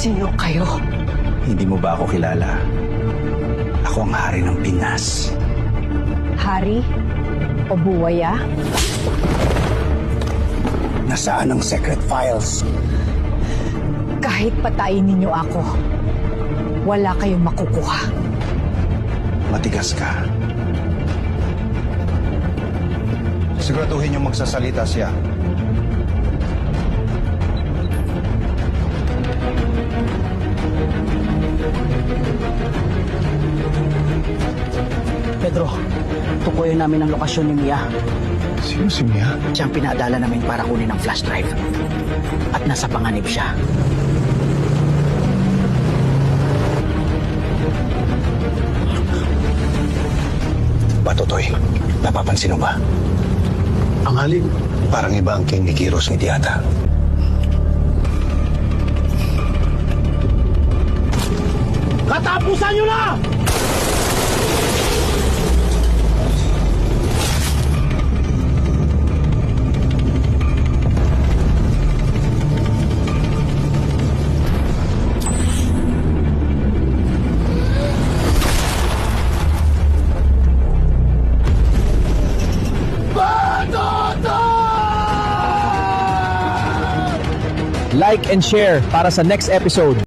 Sino kayo? Hindi mo ba ako kilala? Ako ang hari ng Pinas. Hari? O buwaya? Nasaan ang secret files? Kahit patayin ninyo ako, wala kayong makukuha. Matigas ka. Siguraduhin yung magsasalita siya. Pedro, tukuyin namin ang lokasyon ni Mia. Sino si Mia? Siya ang pinadala namin para kunin ang flash drive. At nasa panganib siya. Patutoy, napapansin mo ba? Ang halin. Parang iba ang king ni Kiros ni Diata. Katapusan nyo na! Like and share para sa next episode.